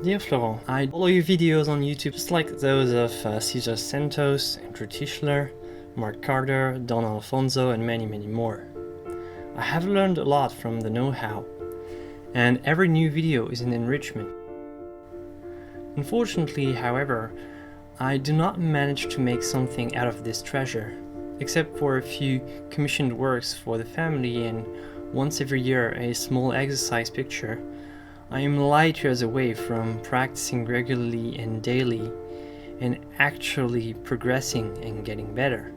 Dear Florent, I follow your videos on YouTube just like those of Cesar Santos, Andrew Tischler, Mark Carter, Don Alfonso and many more. I have learned a lot from the know-how, and every new video is an enrichment. Unfortunately, however, I do not manage to make something out of this treasure, except for a few commissioned works for the family and once every year a small exercise picture. I am light years away from practicing regularly and daily and actually progressing and getting better.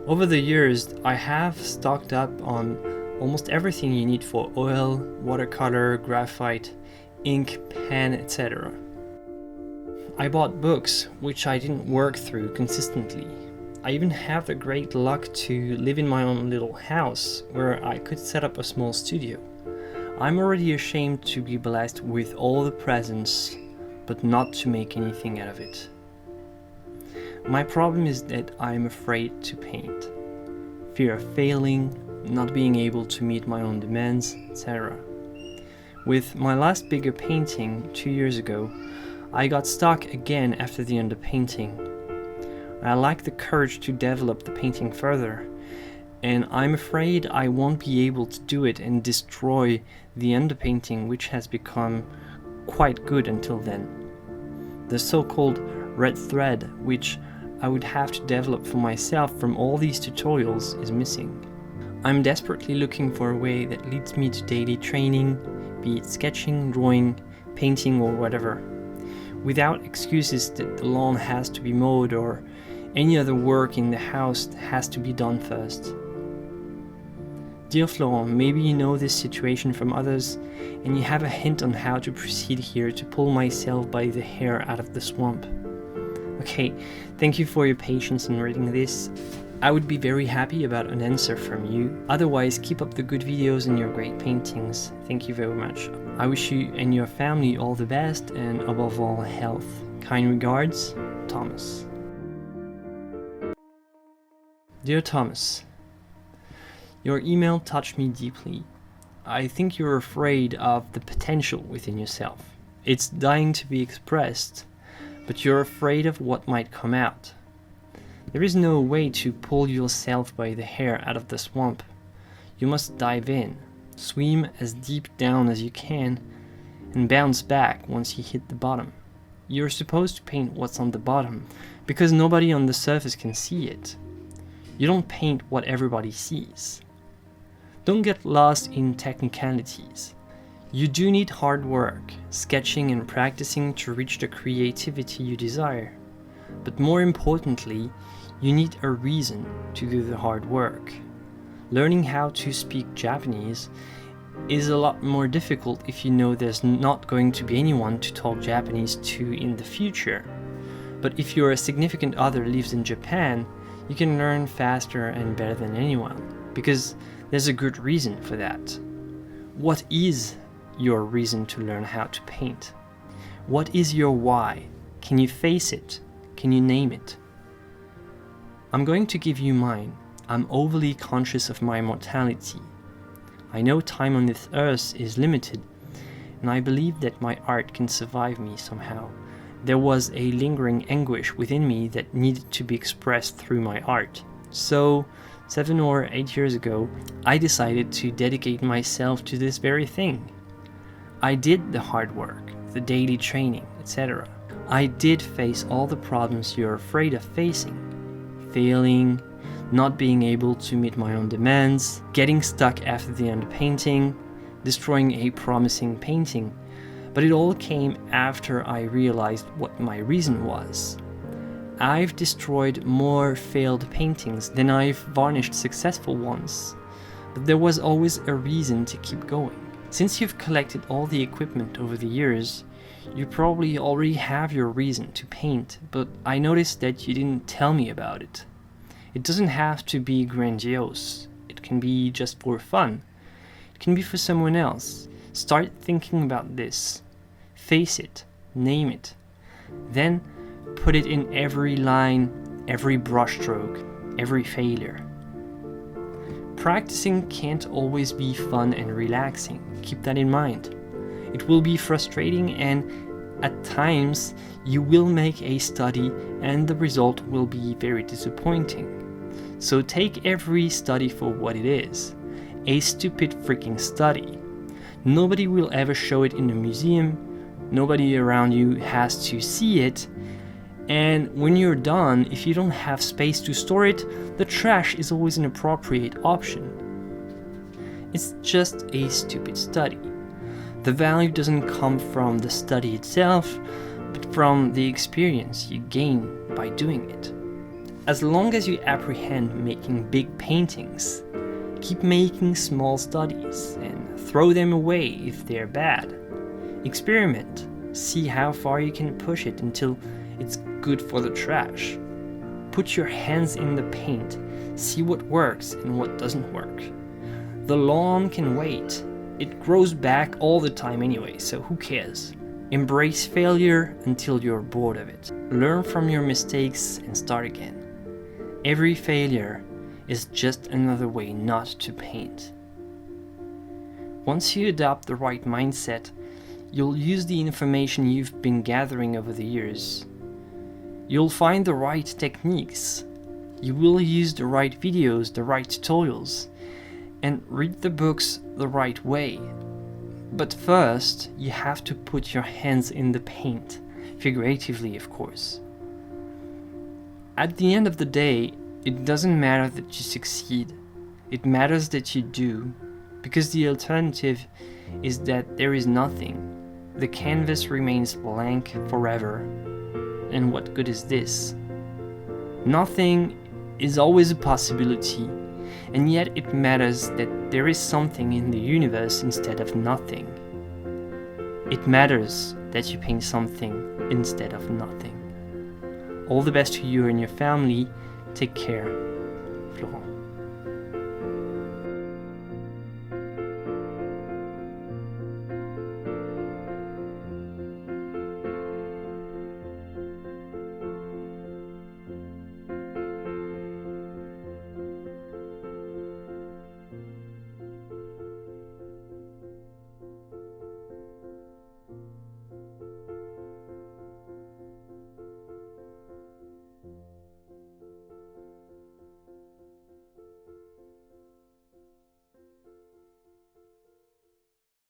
Over the years, I have stocked up on almost everything you need for oil, watercolor, graphite, ink, pen, etc. I bought books, which I didn't work through consistently. I even have the great luck to live in my own little house where I could set up a small studio. I'm already ashamed to be blessed with all the presents, but not to make anything out of it. My problem is that I'm afraid to paint. Fear of failing, not being able to meet my own demands, etc. With my last bigger painting 2 years ago, I got stuck again after the underpainting. I lack the courage to develop the painting further, and I'm afraid I won't be able to do it and destroy the underpainting, which has become quite good until then. The so-called red thread, which I would have to develop for myself from all these tutorials, is missing. I'm desperately looking for a way that leads me to daily training, be it sketching, drawing, painting or whatever, without excuses that the lawn has to be mowed or any other work in the house has to be done first. Dear Florent, maybe you know this situation from others and you have a hint on how to proceed here to pull myself by the hair out of the swamp. Okay, thank you for your patience in reading this. I would be very happy about an answer from you. Otherwise, keep up the good videos and your great paintings. Thank you very much. I wish you and your family all the best and above all health. Kind regards, Thomas. Dear Thomas, your email touched me deeply. I think you're afraid of the potential within yourself. It's dying to be expressed, but you're afraid of what might come out. There is no way to pull yourself by the hair out of the swamp. You must dive in, swim as deep down as you can, and bounce back once you hit the bottom. You're supposed to paint what's on the bottom, because nobody on the surface can see it. You don't paint what everybody sees. Don't get lost in technicalities. You do need hard work, sketching and practicing to reach the creativity you desire. But more importantly, you need a reason to do the hard work. Learning how to speak Japanese is a lot more difficult if you know there's not going to be anyone to talk Japanese to in the future. But if your significant other lives in Japan, you can learn faster and better than anyone, because there's a good reason for that. What is your reason to learn how to paint? What is your why? Can you face it? Can you name it? I'm going to give you mine. I'm overly conscious of my mortality. I know time on this earth is limited, and I believe that my art can survive me somehow. There was a lingering anguish within me that needed to be expressed through my art. So, 7 or 8 years ago, I decided to dedicate myself to this very thing. I did the hard work, the daily training, etc. I did face all the problems you're afraid of facing. Failing, not being able to meet my own demands, getting stuck after the underpainting, destroying a promising painting. But it all came after I realized what my reason was. I've destroyed more failed paintings than I've varnished successful ones, but there was always a reason to keep going. Since you've collected all the equipment over the years, you probably already have your reason to paint, but I noticed that you didn't tell me about it. It doesn't have to be grandiose. It can be just for fun. It can be for someone else. Start thinking about this. Face it. Name it. Then put it in every line, every brushstroke, every failure. Practicing can't always be fun and relaxing. Keep that in mind. It will be frustrating and At times, you will make a study and the result will be very disappointing. So take every study for what it is, a stupid freaking study. Nobody will ever show it in a museum, nobody around you has to see it, and when you're done, if you don't have space to store it, the trash is always an appropriate option. It's just a stupid study. The value doesn't come from the study itself, but from the experience you gain by doing it. As long as you apprehend making big paintings, keep making small studies and throw them away if they're bad. Experiment, see how far you can push it until it's good for the trash. Put your hands in the paint, see what works and what doesn't work. The lawn can wait. It grows back all the time anyway, so who cares? Embrace failure until you're bored of it. Learn from your mistakes and start again. Every failure is just another way not to paint. Once you adopt the right mindset, you'll use the information you've been gathering over the years. You'll find the right techniques. You will use the right videos, the right tutorials, and read the books the right way. But first, you have to put your hands in the paint, figuratively, of course. At the end of the day, it doesn't matter that you succeed. It matters that you do, because the alternative is that there is nothing. The canvas remains blank forever. And what good is this? Nothing is always a possibility, and yet it matters that there is something in the universe instead of nothing. It matters that you paint something instead of nothing. All the best to you and your family. Take care.